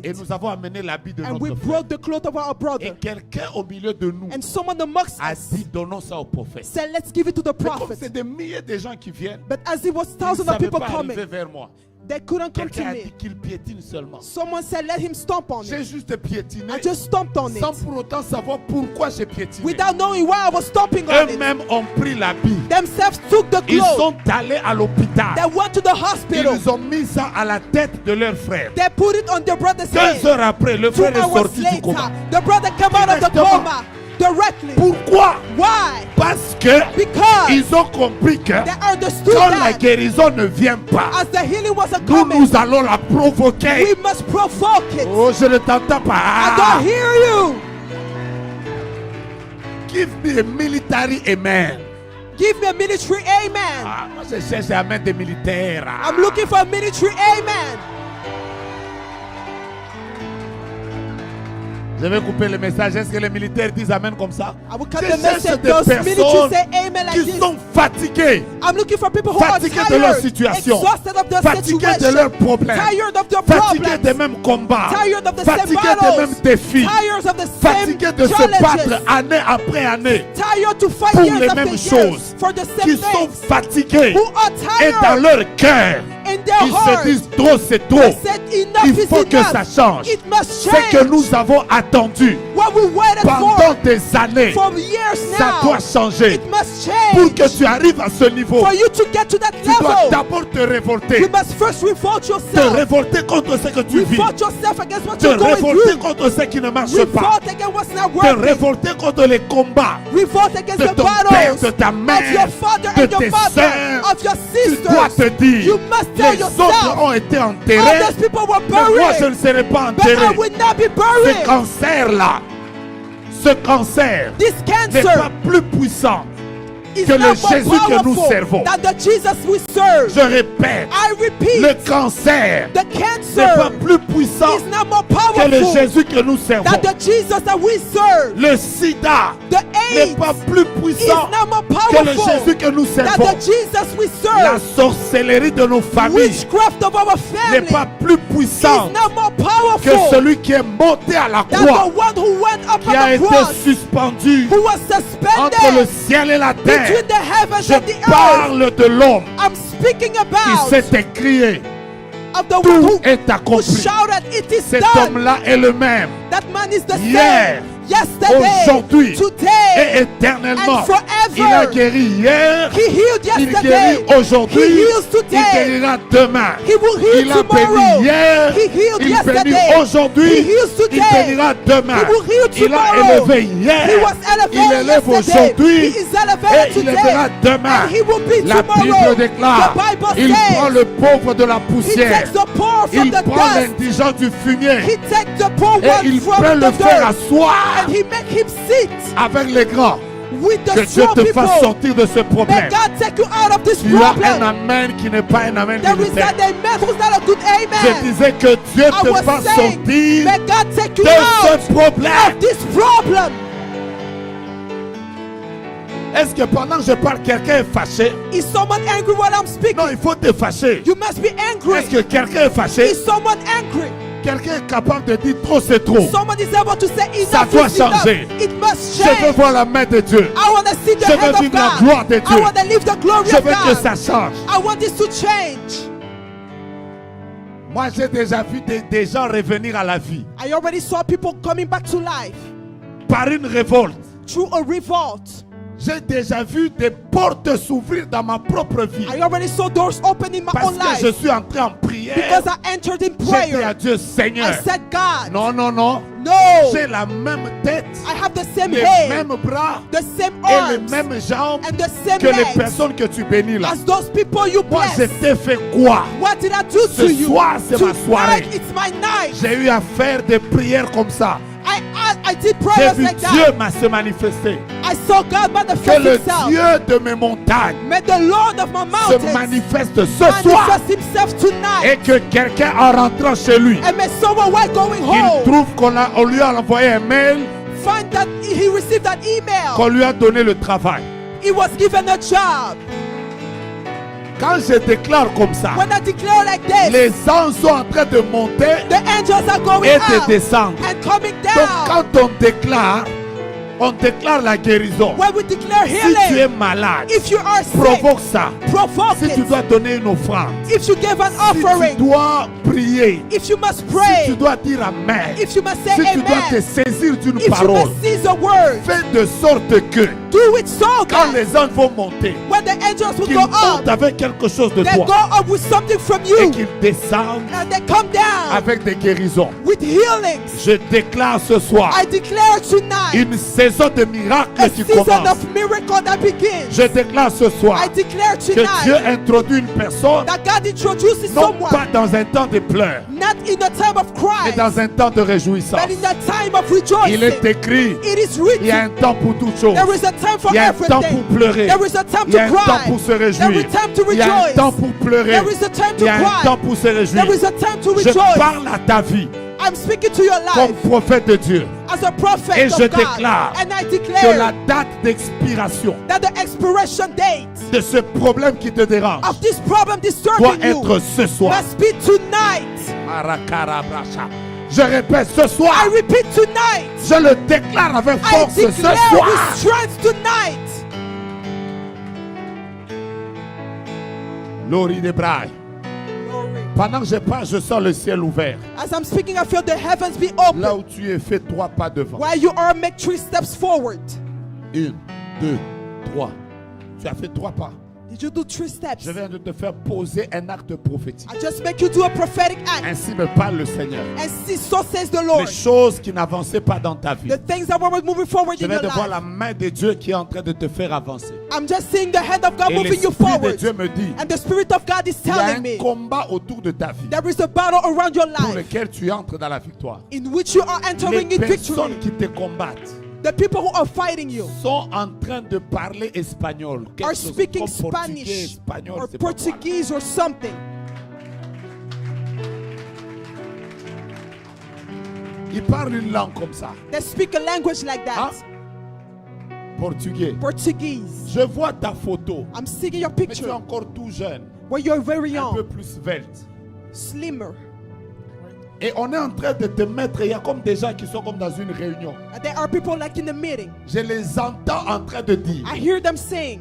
prayed. nous avons amené l'habit de And we notre frère. brought the cloth of our Et brother. quelqu'un au milieu de nous And someone amongst a us dit, donnons ça au prophète. said, let's give it to the Mais comme prophet. c'est des milliers de gens qui viennent, But as it was ils ne thousands of savaient people pas arriver coming, vers moi. they couldn't come to Quelqu'un a dit me. qu'il piétine seulement. Someone said, let him stomp on J'ai it. juste piétiné I just stomped on sans it pour autant savoir pourquoi j'ai piétiné. without knowing why I was stomping on it. Eux-mêmes ont pris l'habit. Themselves took the Ils cloth. sont allés à l'hôpital. They went to the hospital. Ils ont mis ça à la tête de leur frère. They put it on their brother's 2 head. heures après, le 2 frère est hours sorti du later, coma. the brother came out of the Directement. coma directly. Pourquoi? Why? Parce que Because ils ont compris que they understood quand la that guérison ne vient pas, as the healing wasn't nous, coming, nous allons la provoquer. we must provoke it. Oh, je ne t'entends I pas. don't hear you. Give me a military amen. Give me a military amen. Ah, moi, je cherche un amen des militaires. Ah. I'm looking for a military amen. Je vais couper le message. Est-ce que les militaires disent amen comme ça? I will cut Je the cherche message. des Those military personnes say amen like qui this. sont fatiguées, I'm looking for people who are fatiguées tired, de leur situation, exhausted of their fatiguées de situation, leurs problèmes, tired of their fatiguées des problems, mêmes combats, tired of the same fatiguées des battles, mêmes défis, tired of the same fatiguées de se battre challenges, année après année, tired to fight pour years les after mêmes years choses, for the qui same sont things, fatiguées who are et dans tired leur cœur, in their ils se hearts. disent trop c'est trop. They said enough Il is faut que ça enough. change. It must Ce que change. nous avons attendu, What what we waited pendant for des années, years ça now, doit changer. it must Pour change. que tu arrives à ce niveau, For you to get to that tu dois level, d'abord te révolter. you must first revolt Te yourself. révolter contre ce que tu vis. Revolt yourself against what Te you're going révolter through. contre ce qui ne marche pas. Revolt against what's not Te working. révolter contre les combats Revolt against de the ton père, battles de ta of your mère, father de and your tes mother, sœurs. of your Tu dois te sisters. dire, You must tell les autres yourself, ont été all enterrés, those people were mais moi je buried, ne serai pas but I enterré. will not be Ce buried. cancer-là, ce cancer This n'est pas cancer plus puissant is que le not more Jésus que nous powerful servons. than the Jesus we serve. Je répète, I repeat, le cancer the n'est pas cancer plus puissant is not more que le powerful Jésus que nous servons. than the Jesus that we serve. Le sida The n'est AIDS pas plus is puissant not more que le powerful Jésus que nous than servons. the Jesus we La serve. sorcellerie de nos familles Witchcraft of our n'est family pas plus is puissante not more que powerful celui qui est monté à la than croix, the one who went up qui a on the été cross, suspendu who was entre le suspended ciel et la terre. between the heavens Je and the earth. parle de l'homme I'm speaking qui about s'est écrié. of the one Tout who est accompli. shouted, "It is Cet done." homme-là est le même. That man is the Hier, same yesterday, aujourd'hui et today, éternellement. and forever. Il a guéri hier, He healed il yesterday. guérit aujourd'hui, He heals il today. guérira demain. He will heal Il a tomorrow. béni hier, He healed il yesterday. bénit aujourd'hui, He heals il today. bénira demain. He will heal Il a tomorrow. élevé hier, He was elevated il élève yesterday. aujourd'hui He is et elevated il today. élèvera demain. And he will be La tomorrow. Bible déclare, The Bible il says, prend le pauvre de la He poussière, takes the poor from il the prend dust. l'indigent du fumier He takes the poor et one il from peut the le faire dirt. asseoir And he make him sit avec les grands. with Que the Dieu strong te people. fasse sortir de ce May problème. God take you out of this Tu as un problem. amen qui n'est pas un amen There is militaire. that amen who's not a good Je amen. disais que Dieu I te was fasse saying, sortir may God take you de out ce problème. of this problem. Est-ce que pendant que je parle, quelqu'un est fâché? Is someone angry when I'm speaking? Non, il faut te fâcher. You must be angry. Est-ce que quelqu'un est fâché? Is someone angry? Quelqu'un est capable de dire trop c'est trop. Someone is able to say Ça enough doit is enough. changer. It must Je veux change. voir la main de Dieu. I want to see the Je veux hand of vivre la God. gloire de I Dieu. want to live the glory Je of veux que God. ça change. I want this to change. Moi, j'ai déjà vu des gens revenir à la vie I already saw people coming back to life par une révolte. through a revolt. J'ai déjà vu des portes s'ouvrir dans ma propre vie. I already saw doors open in my Parce own que je life suis entré en prière. because I entered in J'ai dit à prayer. Dieu, Seigneur, I said, God, non, non, non. no, J'ai la même tête, I have the same les head, mêmes bras the same et les arms, mêmes jambes and the same que les legs personnes que tu bénis là. as those people you Moi, je bless. t'ai fait quoi? What did I do Ce to you? soir, c'est ma soirée. Tonight, it's my night. J'ai eu à faire des prières comme ça. I did J'ai prayers vu like Dieu that. se manifester. I saw God Que manifest le himself. Dieu de mes montagnes May the Lord of my se mountains manifeste ce soir. manifest himself tonight. Et que quelqu'un en rentrant chez lui, And may someone while going qu'il home trouve qu'on lui a envoyé un mail, find that he received that email. qu'on lui a donné le travail. He was given a job. Quand je déclare comme ça, When I declare like this, les anges sont en train de monter the angels are going et de out descendre. and coming Donc down. quand on déclare la guérison. When we declare Si tu es healing, malade, if you are sick, provoque ça. provoke Si tu it. dois donner une offrande, If you give an si tu offering, dois prier, if you must si tu pray, dois dire amen, if you must say si tu dois te amen, saisir d'une if you parole, must seize a word, fais de sorte que do it so quand that les anges vont monter, when the angels will qu'ils go up, montent avec quelque chose de they go toi up with something from et you qu'ils descendent and they come down avec des guérisons. with healings. Je déclare ce soir I declare tonight une saison de miracles a qui season commence. of miracle that begins. Je déclare ce soir I declare que Dieu tonight introduit une personne that God introduces non someone pas dans un temps de pleurs, not in the time of mais cry, dans un temps de réjouissance. but in the time of Il est rejoicing. écrit, It is il y a written. un temps pour toute chose. There is a time for Il y a un temps everything. pour pleurer. There is a time Il y to a un temps cry. pour se There réjouir. is time to Il y a un temps rejoice. pour pleurer. There is a time Il to y a un cry. temps pour se réjouir. There is a time to Je rejoice. parle à ta vie I'm speaking to your comme life prophète de Dieu as a prophet et of je God. déclare And I que declare la date d'expiration that the expiration date de ce problème qui te dérange of this problem doit disturbing you être ce soir. must be tonight. Je répète ce I soir. repeat tonight. Je le déclare avec I force ce declare soir. with strength tonight. Lori de Braille. Glory. Pendant que je parle, je sens le ciel ouvert. As I'm speaking, I feel the heavens be Là open. où tu es, fais 3 pas devant. Where you are, make 3 steps forward. 1, 2, 3. Tu as fait 3 pas. Did you do 3 steps? Je viens de te faire poser un acte prophétique. I just make you do a prophetic act. Ainsi me parle le Seigneur. And see, so says the Les Lord. choses qui n'avançaient pas dans ta vie. The things that were moving forward Je in viens your de voir life. la main de Dieu qui est en train de te faire avancer. I'm just seeing the hand of God Et moving you l'Esprit de forward. Dieu me dit, And the Spirit of God is il y a telling un me combat autour de ta vie there is a battle around your pour life lequel tu entres dans la victoire. in which you are Les entering in personnes victory. qui te combattent The people who are fighting you sont en train de parler espagnol. are Quelque chose speaking comme portugais, Spanish espagnol, or c'est pas quoi. Portuguese or something. Ils parlent une langue comme ça. They speak a language like that. Portugais. Portuguese. Je vois ta photo. I'm seeing your Mais tu es picture encore tout jeune. where you're very Un peu young, plus svelte. slimmer. Et on est en train de te mettre. Il y a comme des gens qui sont comme dans une réunion. And there are people like in the meeting. Je les entends en train de dire, I hear them saying,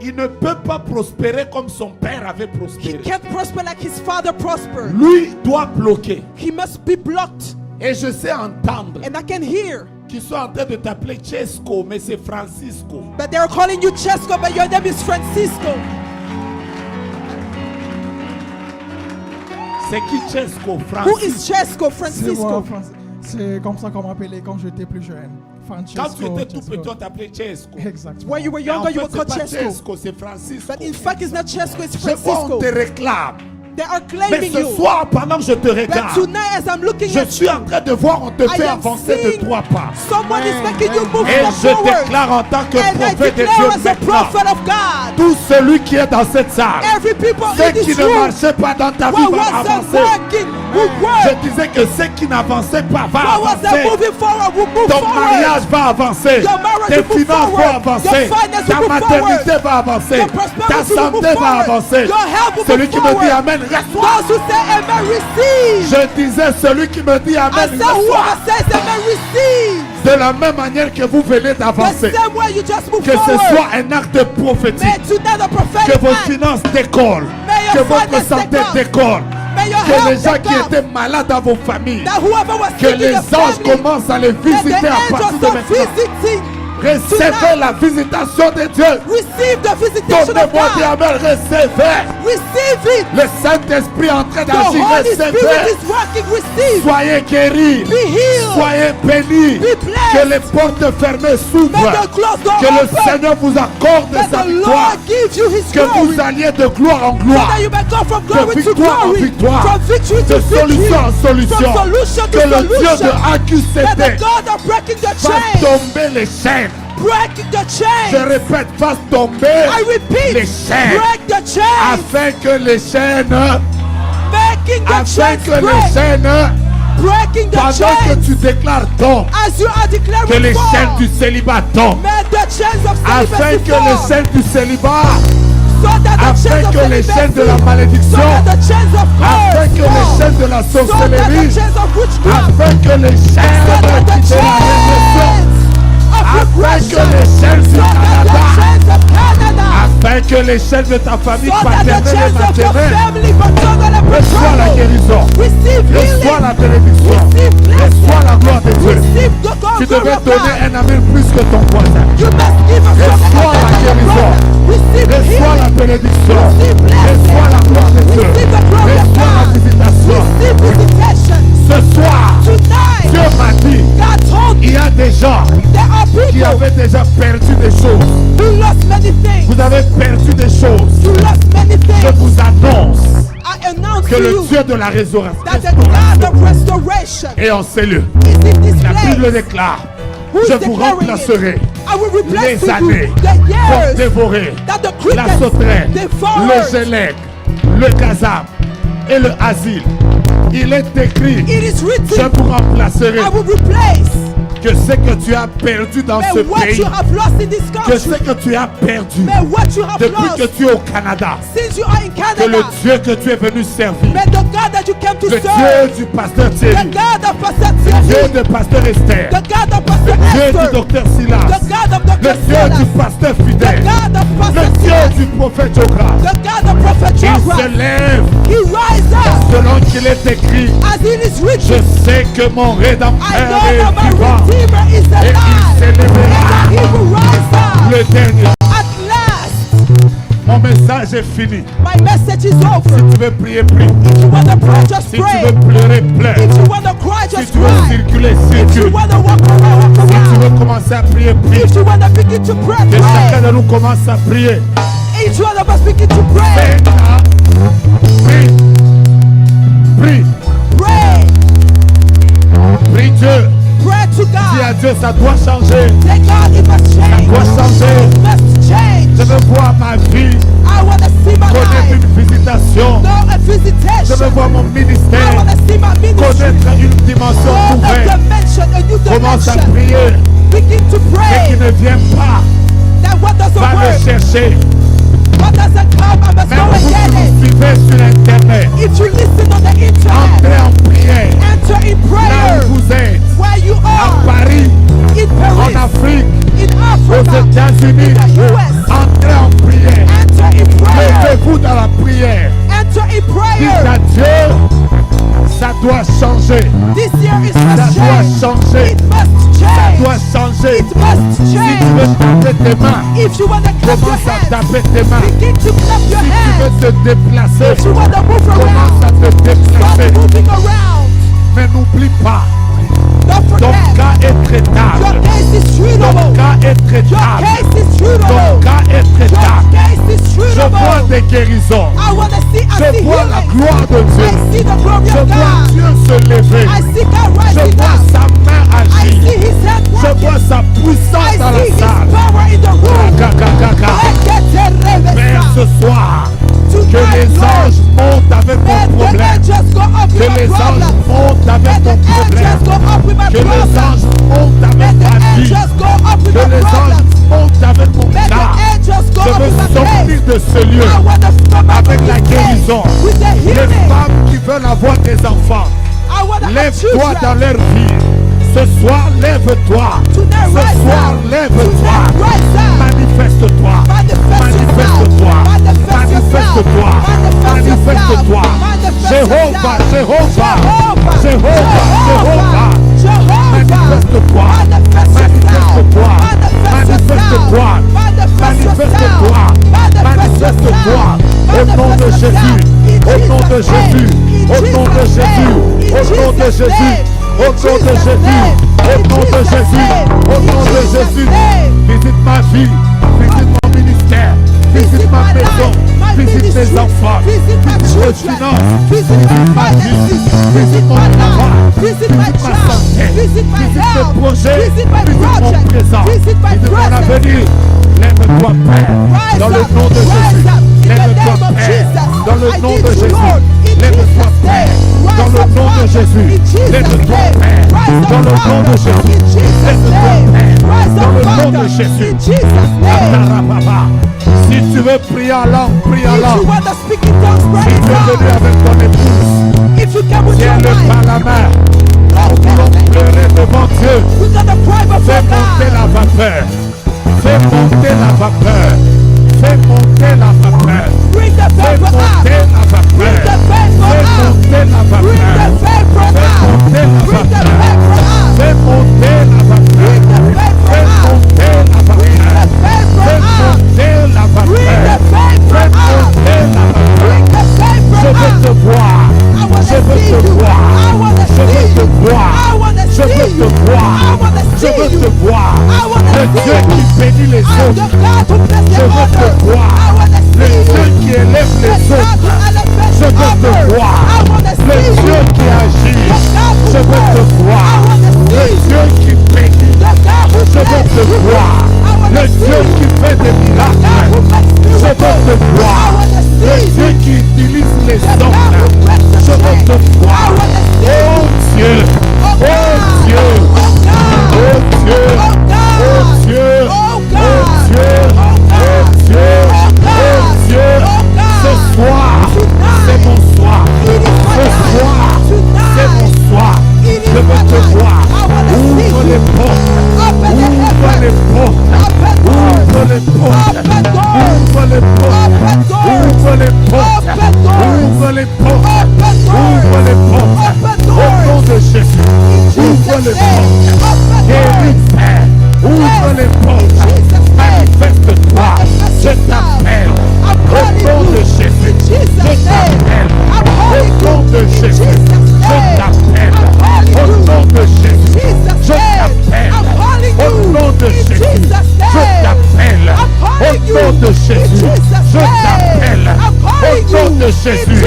il ne peut pas prospérer comme son père avait he prospéré. can't prosper like his father prospered. Lui doit bloquer. He must be blocked. Et je sais entendre And I can hear, qu'ils sont en train de t'appeler Chesco, mais c'est Francisco. but they're calling you Chesco, but your name is Francisco. C'est qui Chesco? Who is Francisco. Chesco? C'est moi, Francisco. c'est comme ça qu'on m'appelait quand j'étais plus jeune. Francesco, Quand tu étais tout Chesco. petit, on t'appelait Chesco. Exactement. When you were Mais en younger, you fait, were called c'est pas Chesco. Chesco, c'est Francisco. But in fact, it's not Chesco, it's Je vois, on Francisco. te réclame. They are Mais claiming ce you. soir, pendant que je te But regarde, tonight, as I'm looking je at suis you, en train de voir, on te I fait am avancer seeing de 3 pas. someone is making you move Et step je forward. déclare en tant que And I prophète de declare Dieu as a maintenant, prophet of God, tout celui qui est dans cette salle, every people ceux in qui this ne room marchaient pas dans ta vie who vont wasn't avancer. working, who Je worked, disais que ceux qui n'avançaient pas vont who wasn't avancer. moving forward, will move Ton forward. mariage va avancer. Your marriage Tes will move finances vont forward. avancer. Your finance Ta will move maternité va avancer. Your prosperity Ta will santé move va forward. avancer. Your health will Celui move qui me dit forward. Amen, reçois. Those who say amen, receive. Je disais celui qui me dit I Amen, said whoever reçois. says amen, receive. De la même manière que vous venez The d'avancer. same way you just move Que ce forward. soit un acte prophétique. May tonight the Que prophetic vos act, finances décollent. May your Que votre finance santé take off. décolle. may your Que les health gens take qui off. étaient malades dans vos familles, That whoever was que sick in les your anges family, commencent à les that the visiter à partir angels de are maintenant. visiting. Recevez la visitation de Dieu. Receive the visitation of Donnez-moi des God. amen, recevez. Receive it. Le Saint-Esprit est en train The d'agir, Holy Spirit recevez. is working. Receive. Soyez guéris. Be healed. Soyez bénis. Be blessed. Que les portes fermées May s'ouvrent. the closed door Que le open. Seigneur vous accorde May sa the victoire. Lord give you His Que glory. vous alliez de gloire en So gloire. that you may go from glory to victoire en glory. victoire. From victory De to victory. solution en solution. From solution to Que le Dieu solution. de May AQCT the God of breaking the fasse chains. tomber les chaînes. Breaking the Je chains. répète, fasse tomber I repeat. les chaînes. Break the chains. Afin que les chaînes, Making the afin chains que les break. chaînes, Breaking the pendant que chains. tu déclares tombent, As you are que declaring les chaînes fall. du célibat tombent. May the chains of Afin celibacy que les fall. chaînes du célibat, So that the afin chains of que les chaînes de la celibacy. So malédiction, that the chains of afin curse que les fall. chaînes de la So that the sorcellerie, chains of witchcraft. afin que les chaînes So that the de la répression, chains of afin que repression. les chaînes du So that the Canada, chains of Canada. afin que les chaînes de ta famille So that the paternelle et chains of your maternelle family maternal and reçoit la paternal. guérison, Receive reçoit healing. la bénédiction, Receive reçoit la gloire de Dieu. Receive the Tu glory devais of donner God. un amen plus que ton voisin. You must give us Reçois la guérison. Receive Reçois la healing. bénédiction. Receive blessing. Reçois la gloire de Dieu. Receive the glory of Reçois la God. visitation. Receive visitation. Ce soir, Tonight, Dieu m'a dit, God told me il y a des gens there are qui people avaient déjà perdu des choses. who lost many things. Vous avez perdu des choses. You lost many Je things. vous annonce I announce que to le you Dieu de la résurrection that the God of restoration est en cellule. is in this La Bible place. déclare, Who is je vous declaring remplacerai it? I will replace les to you années the pour years dévorer that the la crickets sauterelle, le devoured. gélec, le gazam et le asile. Il est écrit, It is je written, vous remplacerai I will replace. que ce que tu as perdu dans ce May what pays, you have lost in this que ce country, que tu as perdu may what you have depuis que lost tu es au Canada, since you are in que le Canada, Dieu que tu es venu servir, may the God that you came to le serve, Dieu du pasteur the Thierry, God of Pastor Dieu Thierry, de pasteur Esther, the God of Pastor le Dieu du Esther, docteur the Silas, God of le Dr. Dieu du Silas, pasteur the fidèle, God of le Pastor Dieu Yes. du prophète Jogram. The God of Prophet Il se Jogram. lève He rise up selon qu'il est écrit. as it is Je written. sais que mon I rédempteur know est that my vivant. Redeemer is Et il alive. s'élèvera. And that he will rise up. Le dernier. At last, Mon message est fini. my message is Si over. tu veux prier, prie. If you want to pray, just Si tu pray. veux pleurer, pleure. If you want to cry, Si just tu veux cry. circuler, If you circule. want to walk around, walk Si tu veux around. commencer à prier, prie. If you want to begin to pray, Que chacun pray. de nous commence à prier. Each one of us begin to pray. Prie. Prie. Pray. Prie Dieu. Pray to Dis à God. Dieu, ça doit changer. Say, God, it must change. Doit changer. It must change. Je veux voir ma vie I want to see my connaître life. une visitation. No a Je veux visitation. voir mon I ministère want to see my ministry. connaître une dimension No a nouvelle. dimension, a new Commence à dimension. prier. Begin to Et qui pray. ne vient pas, That what doesn't va le work, chercher. what doesn't come, I must Même go and vous get qui it. nous suivez sur Internet, If you listen on the internet, entrez en prière. enter in Là prayer. où vous êtes, Where you à are, Paris, in en Paris, Afrique, in aux Africa, États-Unis, in the US. entrez en prière. Enter in prayer. Mettez-vous dans la prière. Enter in Dites prayer. à Dieu, ça doit changer. This year is Ça must doit change. changer. It must Ça change. doit changer. It must Si tu change. veux taper tes mains, If you want to clap your commence à hands, taper tes mains. begin to clap your Si tu hands. veux te déplacer, If you want to move commence à around, te déplacer. start moving around. Mais n'oublie pas, Don't ton forget, cas est your traitable. case is Ton treatable. cas est Your traitable. case is Ton treatable. cas est Your traitable. case is Je vois treatable. des guérisons. I want to see, I Je see vois la healing. gloire de Dieu. I see the glory Je of vois God. Dieu se lever. I see God Je rising vois up. sa main I agir. see his hand Je working. vois sa I puissance dans la see his salle. power in the room. Gaga. Père, ce soir, que les anges montent avec Let mon the problème. angels go up Que with my les anges problem. montent Let avec the mon problème. angels go up with my Que les problem. anges montent avec Let the ma vie. angels go up with Que my les problem. anges montent avec mon Let the cas. angels go Je up veux with my sortir case. de ce lieu I want to come out avec of la this place guérison. with the Les healing. femmes qui veulent avoir des enfants, I want to have lève-toi dans children. leur vie. Ce soir, lève-toi. Tonight, Ce rise soir, up. lève-toi. Tonight, rise up. Manifeste-toi. Manifeste-toi. Manifeste-toi. Manifeste-toi. Jéhovah, Jéhovah. Jéhovah, Jéhovah. Manifeste-toi. Manifeste-toi. Manifeste-toi. Manifeste-toi. Manifeste-toi. Au nom de Jésus. Au nom de Jésus. Au nom de Jésus. Au nom de Jésus. Au nom de Jésus. Au nom de Jésus. Au nom de Jésus. Visite ma vie. Visite mon ministère. Visite ma maison. Visite mes enfants. Visite mes finances. Visite ma vie. Visite mon travail. Visite ma santé. Visite mes projets. Visite mon présent. Visite mon avenir. Lève-toi, Père, dans le nom de Jésus. Lève-toi, Père, dans le nom de Jésus. Lève-toi, Père, dans le nom de Jésus. Lève-toi, Père, dans le nom de Jésus. Lève-toi, Père, dans le nom de Jésus. Atarababa. Si tu veux prier en langue, prie en If you langue. want to speak in tongues, Si pray in tu es venu tongues. avec ton épouse, If you come with your tiens-le par wife, la main. Nous voulons pleurer devant Dieu. we're going to cry Fais before monter God. la vapeur. Fais monter la vapeur. Fais monter la vapeur. Bring the Fais vapor monter up. la vapeur. Bring the Fais vapor up. monter la Bring the vapeur. vapor Fais up. monter la Bring the vapeur. vapor up. Fais monter la vapeur. Bring the vapor Fais up. monter la Bring vapeur. the Fais vapor up. monter la Bring the vapeur. Fais vapor up. monter la vapeur. Bring the Je vapor veux up. te voir. I want Je to veux see te you. voir. I want to Je veux see te you. voir. I want to Je veux see te you. voir. I want to Je veux see te you. voir. I want to Le see Dieu you. qui bénit les I'm autres. the God who bless Je the veux te others. voir. I want to Le see Dieu you. qui élève The les God autres. who elevates Je veux te others. voir. I want to Le see Dieu you. qui agit. The God who Je veux te works. voir. I want to Le see you. Dieu qui bénit. The God who Je veux blesses. te voir. I want Le to see Dieu you. qui fait des The God miracles. who makes Je veux miracles. te I voir. want to Le see Dieu you. qui utilise les The God hommes. who breaks the Je veux chains. te I voir. want to see you. Oh Dieu. Oh Oh God. Dieu. Oh God. Oh Dieu. Oh God. Oh Dieu. Oh Oh God. Dieu. Oh God. Oh Dieu. Oh God. Oh Dieu. Oh God. Ce soir, Tonight. c'est mon soir. It is my Ce night. soir, c'est Tonight. mon soir. It is Je veux my te night. voir. I want to portes. Guéris, Père. Ouvre les portes. Manifeste-toi. Je t'appelle. Au nom de Jésus. Je t'appelle. Au nom de Jésus. Je t'appelle. Au nom de Jésus. Je t'appelle. Au nom de Jésus. Je t'appelle. Au nom de Jésus. Je t'appelle. Au nom de Jésus.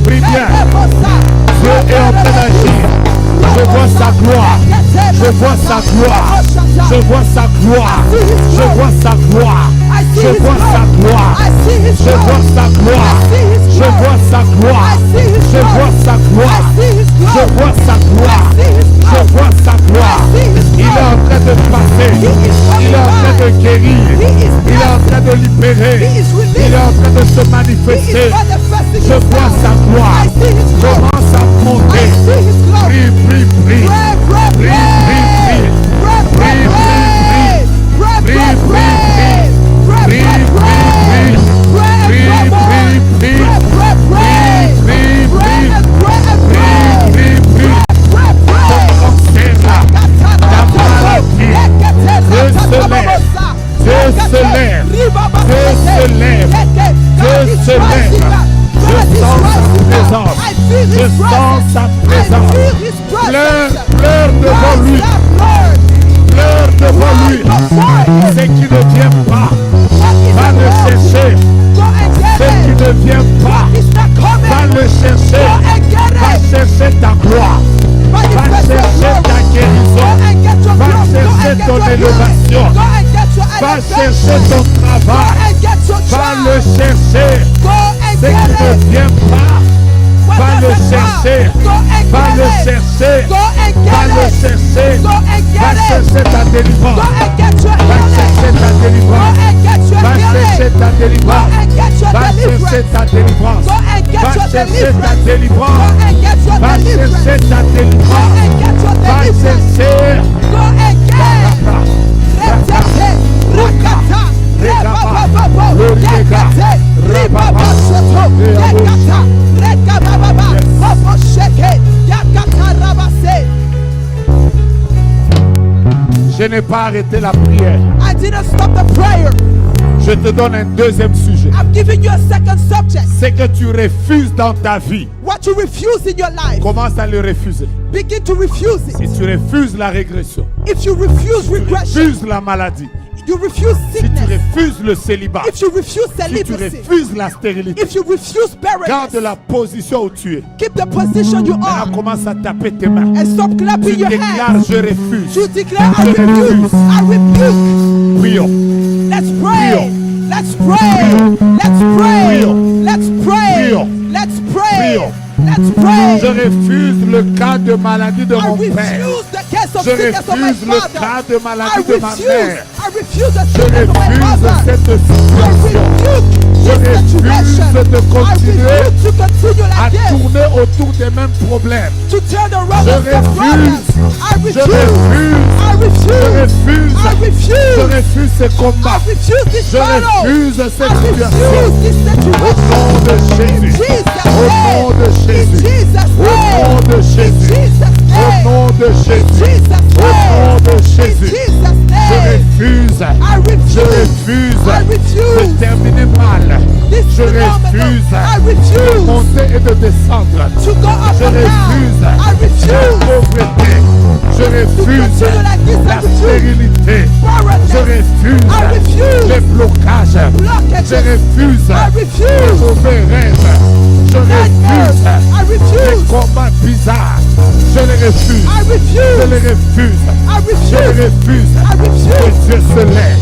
Prie bien. Dieu est en train d'agir. Je vois sa gloire. Je vois sa gloire. Je vois sa gloire. Je vois sa gloire. Je vois sa gloire. Je vois sa gloire. Je vois sa gloire. Je vois sa gloire. Je vois sa gloire. Je vois sa gloire. Il est en train de passer. Il est en train de guérir. Il est en train de libérer. Il est en train de se manifester. Je vois sa gloire. Commence à monter. Prie, prie, prie. Prie, prie, prie. Prie, prie, prie. Prie, prie, prie. Prie, prie, prie. Prie, prie, prie. Prie, prie, prie. Ton cancer là, ta maladie. Dieu se lève. Dieu se lève. Dieu se lève. Dieu se lève. Je sens sa présence. Je sens sa présence. Pleure, pleure devant lui. Pleure devant lui. Ce qui ne vient pas, va le chercher. Ce qui ne vient pas, va le chercher. Va chercher ta gloire. Va chercher ta guérison. Va chercher ton élévation. Va chercher ton travail. Va le chercher. Ce qui ne vient pas, va le chercher. Va le chercher. Va le chercher. Va chercher ta délivrance. Va chercher ta délivrance. Va chercher ta délivrance. Va chercher ta délivrance. Va chercher ta délivrance. Va chercher ta délivrance. Va chercher. Je n'ai pas arrêté la prière. I didn't stop the prayer. Je te donne un deuxième sujet. I'm giving you a second subject. C'est que tu refuses dans ta vie. What you refuse in your life. Commence à le refuser. Begin to refuse it. Si tu refuses la régression, If you refuse tu regression, refuses la maladie, you refuse si tu sickness. refuses le célibat, If you refuse si tu celibacy. refuses la stérilité, If you refuse garde barrenness. la position où tu es. Keep the position you are. Maintenant, commence à taper tes mains. And stop clapping Tu your déclares, hands. je refuse. You declare, I Je rebuke. refuse. I rebuke. Prions. Let's pray. Prions. Let's pray. Prions. Let's pray. Prions. Let's pray. Prions. Let's pray. Prions. Let's pray. Je refuse le cas de maladie de I mon père. refuse the case of Je sickness of my refuse le father. cas de I maladie de ma mère. refuse the Je sickness of my refuse father. cette I situation. rebuke Je this situation. refuse de I continuer refuse to continue à like this. tourner autour des mêmes problèmes. To turn around Je the same problems. refuse. I Je refuse. refuse. I Je refuse. refuse. I refuse. Je refuse ce combat. I refuse this Je battle. refuse I cette situation. refuse this Au situation. nom de Jésus. In Jesus' Au nom name. de In Jésus. Jesus' Au nom name. de In Jésus. Jesus' Au name. nom de In Jésus. Jesus' Au nom name. de In Jésus. Jesus' Je name. refuse. I refuse. Je refuse I de refuse terminer mal. this Je phenomenon. refuse I de refuse monter et de descendre. to go up Je and refuse down. I la refuse pauvreté. Je refuse continue like this. I la refuse stérilité. Je barrenness. refuse I refuse les blocages. blockages. Je refuse I les refuse mauvais rêves. Je refuse nightmares. I Les refuse. combats bizarres, je les refuse. I Je refuse. les refuse. I Je les refuse. refuse. I Que refuse. Dieu se lève.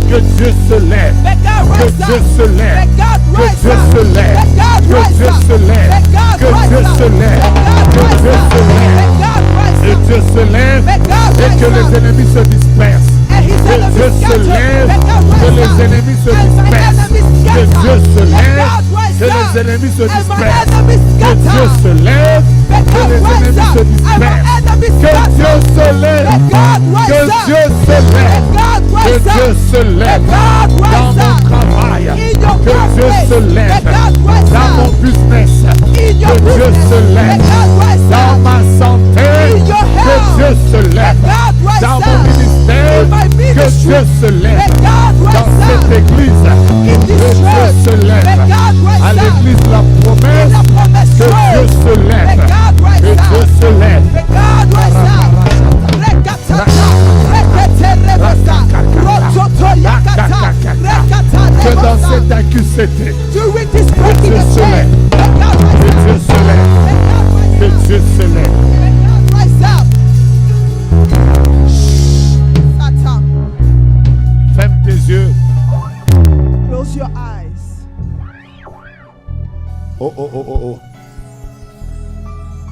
Que Dieu se lève. Let God Que rise Dieu up. se lève. Let God Que rise Dieu up. se lève. Let God Que rise Dieu up. se lève. Let God Que rise Dieu up. se lève. Let God Que rise Dieu up. se lève. Let God rise Et up. Dieu se lève. Let God Et rise que up. les ennemis se dispersent. And his Que enemies Dieu se scatter. lève. Let God Que rise les up. ennemis se And my dispersent. enemies Que scatter. Dieu se Let lève. God rise Que up. les ennemis se And my dispersent. enemies Que Dieu scatter. se lève. Let Que God les rise ennemis up. se And my dispersent. enemies Que Dieu scatter. se lève. Let God Que rise up. Dieu se lève. Let God Que rise Dieu up. se Let lève. God Dans rise mon up. travail. In your Que Dieu workplace. se lève. Let God rise Dans mon up. business. In your Que Dieu business. se lève. Let God rise Dans up. ma santé. In your Que health. Dieu se lève. Let God rise Dans up. mon ministère. In my Que ministry. Dieu se lève. Let God Dans rise cette up. église. In Que this Dieu church. se lève. Let God rise À up. l'église la In promesse. the promised Que Dieu church. se Let lève. God rise Que Dieu up. se lève. Let God rise up. Rekatata. Reketerebesa. Rototoriakata. Rekata Que dans rebosa. cette AQCT. During this breaking Dieu the se chain. lève. Let God Que rise Dieu up. se lève. Let God rise Que up. Dieu se lève. Let God rise up. Satan. Ferme tes yeux. Close your eyes. Oh, oh, oh, oh, oh.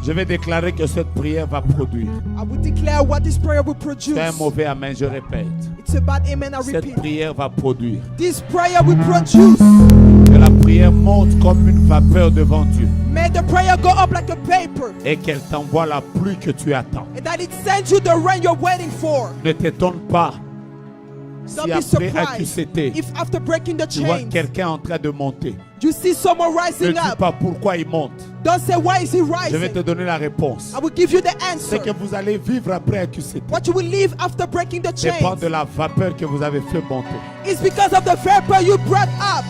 Je vais déclarer que cette prière va produire. I will declare what this prayer will produce. C'est un mauvais amen, je répète. It's a bad amen. I Cette repeat. prière va produire. This prayer will produce. Que la prière monte comme une vapeur devant Dieu. May the prayer go up like a paper, Et qu'elle t'envoie la pluie que tu attends. and that it sends you the rain you're waiting for. Ne t'étonne pas Don't si be après surprised AQCT, if after breaking the tu vois chains, quelqu'un en train de monter. you see someone Ne rising dis up. pas pourquoi il monte. Don't say, why is he Je vais te rising? donner la réponse. I will give you the Ce answer. que vous allez vivre après AQCT What you will leave after breaking the dépend chains de la vapeur que vous avez fait monter. is because of the vapor you brought up.